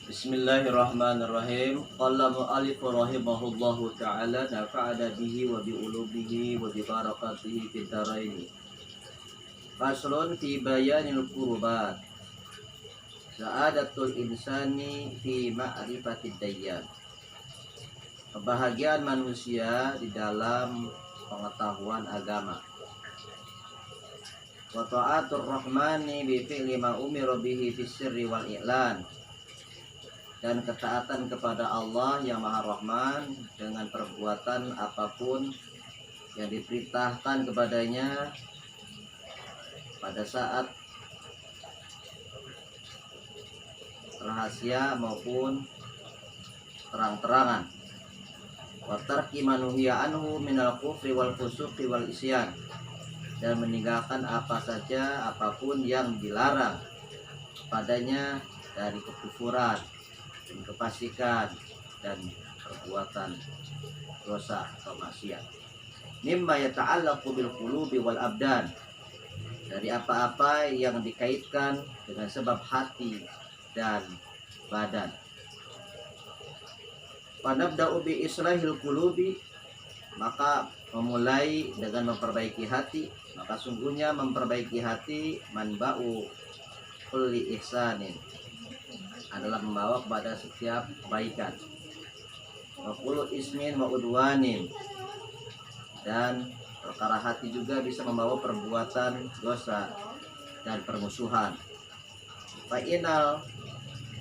Bismillahirrahmanirrahim. Qala mu'allif rahimahullahu ta'ala nafa'ana bihi wa bi ulubihi wa bi barakatihi fid dharain. Faslun fi bayanil qurbat. Sa'adatul insani fi ma'rifatid dayyan. Kebahagiaan manusia di dalam pengetahuan agama. Wa ta'atur rahmani bi fi'li ma umira bihi fis sirri wal i'lan. Dan ketaatan kepada Allah yang Maha Rahman dengan perbuatan apapun yang diperintahkan kepadanya pada saat rahasia maupun terang-terangan. Wa tarki manuhiya anhu minal kufri wal fusuqi wal isyan, dan meninggalkan apa saja apapun yang dilarang padanya dari kekufuran dan kefasikan dan perbuatan dosa atau maksiat. Mimma yata'allaqu bil qulubi wal abdan, dari apa-apa yang dikaitkan dengan sebab hati dan badan. Panabda'u bi islahil qulubi, maka memulai dengan memperbaiki hati, maka sungguhnya memperbaiki hati manba'u kulli ihsanin, adalah membawa kepada setiap kebaikan. Wa kullu ismin wa udwanin, dan perkara hati juga bisa membawa perbuatan dosa dan permusuhan. Fa inal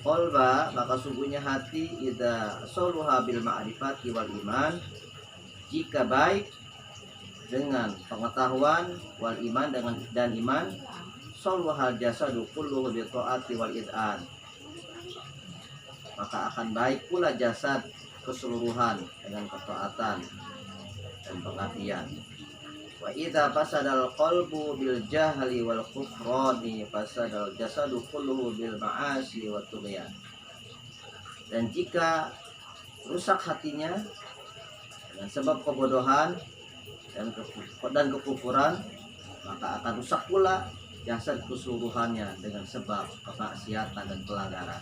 qalba, maka sungguhnya hati idza saluha bil ma'rifati wal iman, jika baik dengan pengetahuan, wal iman dan iman, saluhal jasadu kulluhu bi ta'ati wal id'an, maka akan baik pula jasad keseluruhan dengan ketaatan dan pengabdian. Wa idza fasadal qalbu bil jahli wal kufrani fasadal jasadu kulluhu bil ma'asi wa tughyan. Dan jika rusak hatinya dengan sebab kebodohan dan kekufuran, maka akan rusak pula jasad keseluruhannya dengan sebab kemaksiatan dan pelanggaran.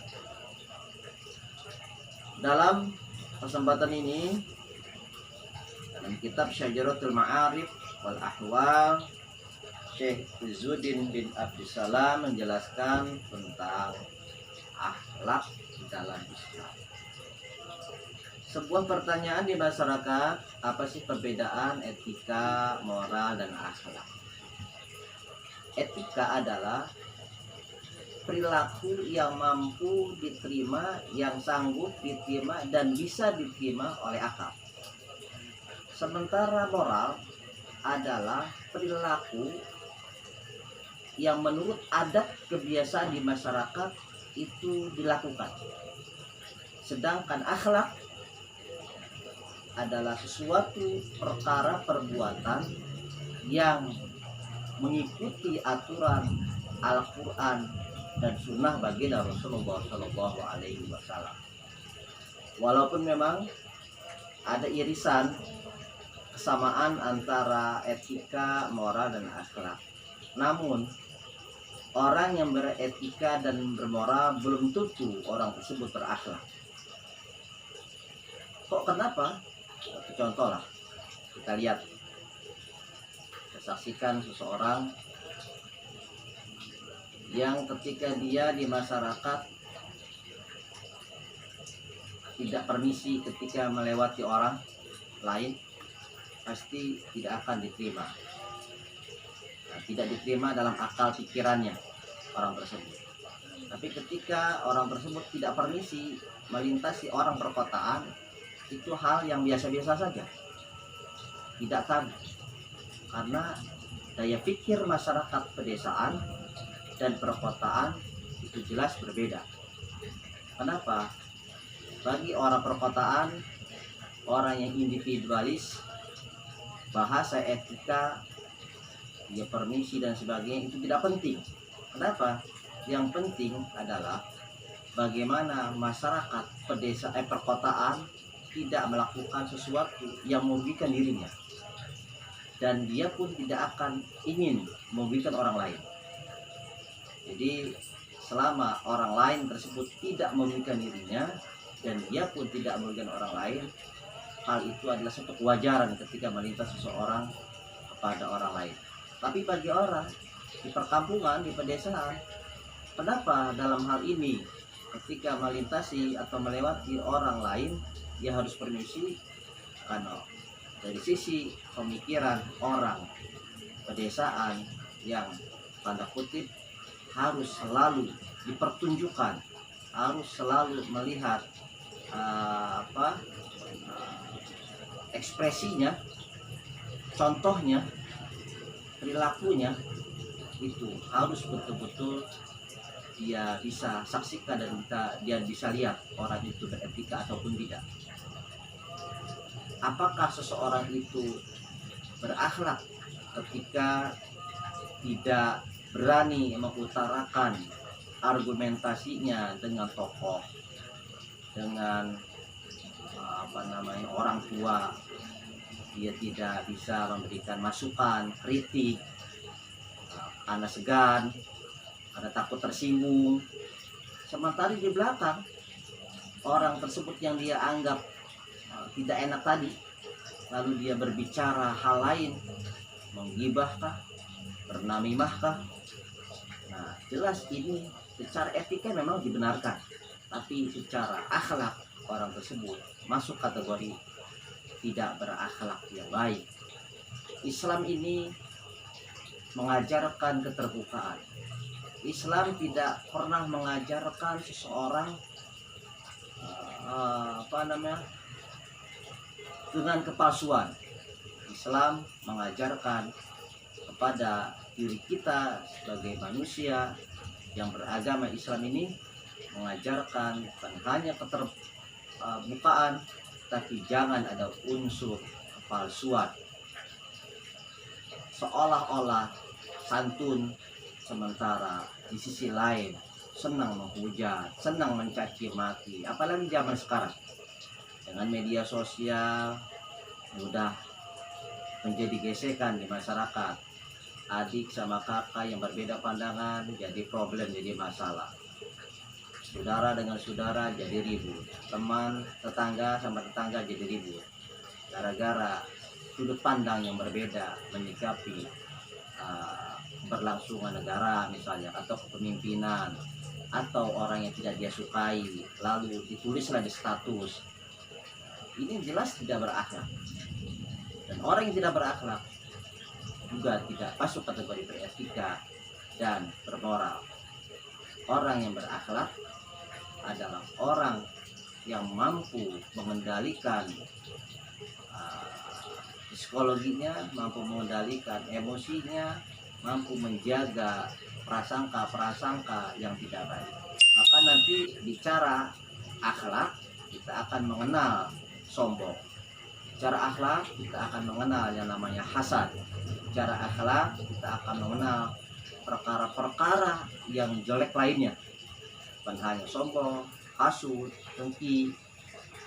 Dalam kesempatan ini, dalam kitab Syajaratul Ma'arif wal Ahwal, Syekh Izzuddin bin Abdussalam menjelaskan tentang akhlak di dalam Islam. Sebuah pertanyaan di masyarakat, apa sih perbedaan etika, moral, dan akhlak? Etika adalah perilaku yang mampu diterima, yang sanggup diterima dan bisa diterima oleh akal. Sementara moral adalah perilaku yang menurut adat kebiasaan di masyarakat itu dilakukan. Sedangkan akhlak adalah sesuatu perkara perbuatan yang mengikuti aturan Al-Quran dan sunnah baginda Rasulullah Shallallahu Alaihi Wasallam. Walaupun memang ada irisan kesamaan antara etika, moral, dan akhlak, namun orang yang beretika dan bermoral belum tentu orang tersebut berakhlak. Kok kenapa? Contoh lah, kita lihat, kita saksikan seseorang yang ketika dia di masyarakat tidak permisi ketika melewati orang lain, pasti tidak akan diterima. Tidak diterima dalam akal pikirannya orang tersebut. Tapi ketika orang tersebut tidak permisi melintasi orang perkotaan, itu hal yang biasa-biasa saja, tidak tabu. Karena daya pikir masyarakat pedesaan dan perkotaan itu jelas berbeda. Kenapa? Bagi orang perkotaan, orang yang individualis, bahasa etika, dia permisi dan sebagainya itu tidak penting. Kenapa? Yang penting adalah bagaimana masyarakat perkotaan tidak melakukan sesuatu yang merugikan dirinya, dan dia pun tidak akan ingin merugikan orang lain. Jadi selama orang lain tersebut tidak merugikan dirinya dan dia pun tidak merugikan orang lain, hal itu adalah satu kewajaran ketika melintas seseorang kepada orang lain. Tapi bagi orang di perkampungan, di pedesaan, kenapa dalam hal ini ketika melintasi atau melewati orang lain dia harus permisi? Karena dari sisi pemikiran orang pedesaan yang tanda kutip harus selalu dipertunjukkan, harus selalu melihat ekspresinya, contohnya, perilakunya, itu harus betul-betul dia bisa saksikan dan dia bisa lihat orang itu beretika ataupun tidak. Apakah seseorang itu berakhlak ketika tidak berani mengutarakan argumentasinya dengan tokoh, dengan orang tua, dia tidak bisa memberikan masukan, kritik, karena segan, ada takut tersinggung. Sementara di belakang orang tersebut yang dia anggap tidak enak tadi, lalu dia berbicara hal lain, menggibahkah, bernamimahkah. Nah, jelas ini secara etika memang dibenarkan, tapi secara akhlak orang tersebut masuk kategori tidak berakhlak yang baik. Islam ini mengajarkan keterbukaan. Islam tidak pernah mengajarkan seseorang dengan kepalsuan. Islam mengajarkan kepada diri kita sebagai manusia yang beragama Islam ini, mengajarkan bukan hanya keterbukaan, tapi jangan ada unsur kepalsuan. Seolah-olah santun, sementara di sisi lain senang menghujat, senang mencaci maki. Apalagi zaman sekarang dengan media sosial mudah menjadi gesekan di masyarakat. Adik sama kakak yang berbeda pandangan jadi problem, jadi masalah. Saudara dengan saudara jadi ribut, teman tetangga sama tetangga jadi ribut, gara-gara sudut pandang yang berbeda menyikapi berlangsungnya negara misalnya, atau kepemimpinan, atau orang yang tidak dia sukai lalu ditulislah di status. Ini jelas tidak berakhlak, dan orang yang tidak berakhlak juga tidak masuk kategori beretika dan bermoral. Orang yang berakhlak adalah orang yang mampu mengendalikan psikologinya, mampu mengendalikan emosinya, mampu menjaga prasangka-prasangka yang tidak baik. Maka nanti bicara akhlak kita akan mengenal sombong. Bicara akhlak kita akan mengenal yang namanya hasad. Bicara akhlak kita akan mengenal perkara-perkara yang jelek lainnya. Bukan hanya sombong, hasud, dengki,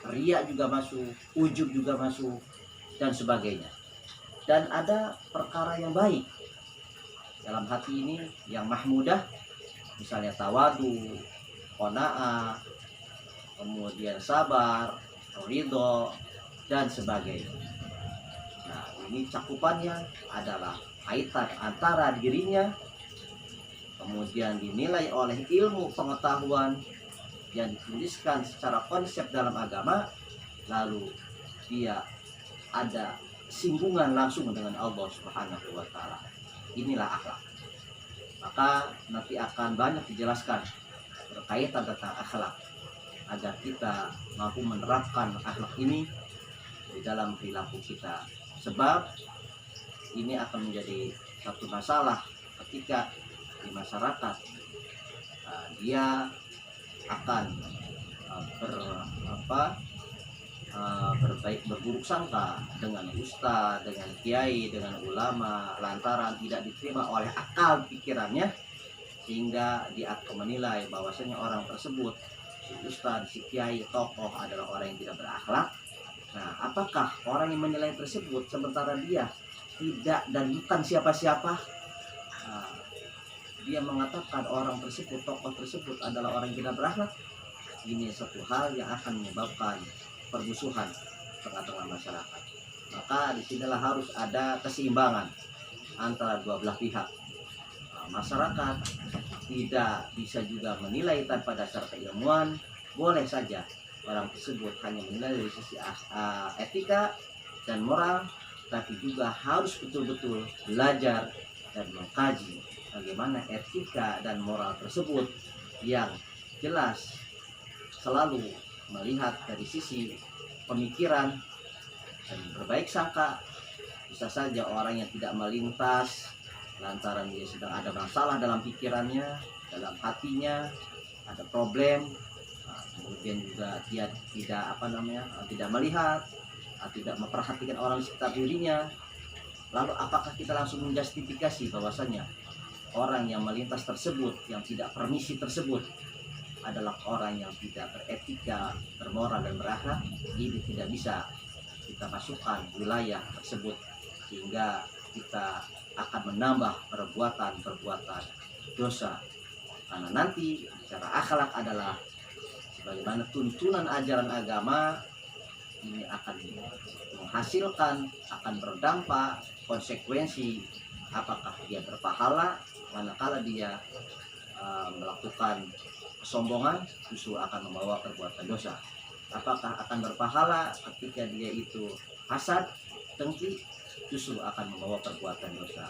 riya juga masuk, ujub juga masuk, dan sebagainya. Dan ada perkara yang baik dalam hati ini yang mahmudah, misalnya tawadu, qanaah, kemudian sabar, ridho, dan sebagainya. Nah, ini cakupannya adalah kaitan antara dirinya, kemudian dinilai oleh ilmu pengetahuan yang dituliskan secara konsep dalam agama, lalu dia ada singgungan langsung dengan Allah Subhanahu wa Ta'ala. Inilah akhlak. Maka nanti akan banyak dijelaskan berkaitan tentang akhlak agar kita mampu menerapkan akhlak ini di dalam perilaku kita. Sebab ini akan menjadi satu masalah ketika di masyarakat dia akan berburuk sangka dengan ustaz, dengan kiai, dengan ulama, lantaran tidak diterima oleh akal pikirannya, sehingga dia akan menilai bahwasanya orang tersebut, si ustaz, si kiai, tokoh adalah orang yang tidak berakhlak. Nah, apakah orang yang menilai tersebut sementara dia tidak dan bukan siapa-siapa? dia mengatakan orang tersebut, tokoh tersebut adalah orang yang tidak berakhlak, ini satu hal yang akan menyebabkan permusuhan tengah-tengah masyarakat. Maka disinilah harus ada keseimbangan antara dua belah pihak. Masyarakat tidak bisa juga menilai tanpa dasar keilmuan. Boleh saja orang tersebut hanya menilai dari sisi etika dan moral, tapi juga harus betul-betul belajar dan mengkaji bagaimana etika dan moral tersebut yang jelas selalu melihat dari sisi pemikiran dan berbaik sangka. Bisa saja orang yang tidak melintas lantaran dia sedang ada masalah dalam pikirannya, dalam hatinya, ada problem. Kemudian juga dia tidak melihat, tidak memperhatikan orang sekitar dirinya. Lalu apakah kita langsung menjustifikasi bahwasanya orang yang melintas tersebut, yang tidak permisi tersebut adalah orang yang tidak beretika, bermoral dan berakhlak? Ini tidak bisa kita masukkan wilayah tersebut, sehingga kita akan menambah perbuatan dosa. Karena nanti secara akhlak adalah sebagaimana tuntunan ajaran agama, ini akan menghasilkan, akan berdampak konsekuensi, apakah dia berpahala manakala dia melakukan kesombongan, justru akan membawa perbuatan dosa. Apakah akan berpahala ketika dia itu hasad, dengki, justru akan membawa perbuatan dosa.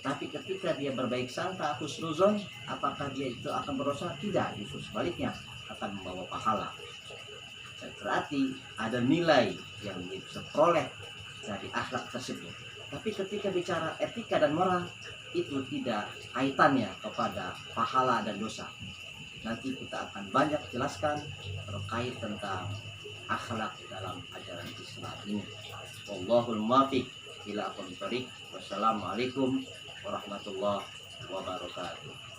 Tapi ketika dia berbaik sangka, husnuzon, apakah dia itu akan berdosa? Tidak, justru sebaliknya akan membawa pahala. Dan berarti ada nilai yang bisa peroleh dari akhlak tersebut. Tapi ketika bicara etika dan moral, itu tidak kaitannya kepada pahala dan dosa. Nanti kita akan banyak jelaskan terkait tentang akhlak dalam ajaran Islam ini. Wallahul muwaffiq ila aqwamit thoriq. Wassalamualaikum warahmatullahi wabarakatuh.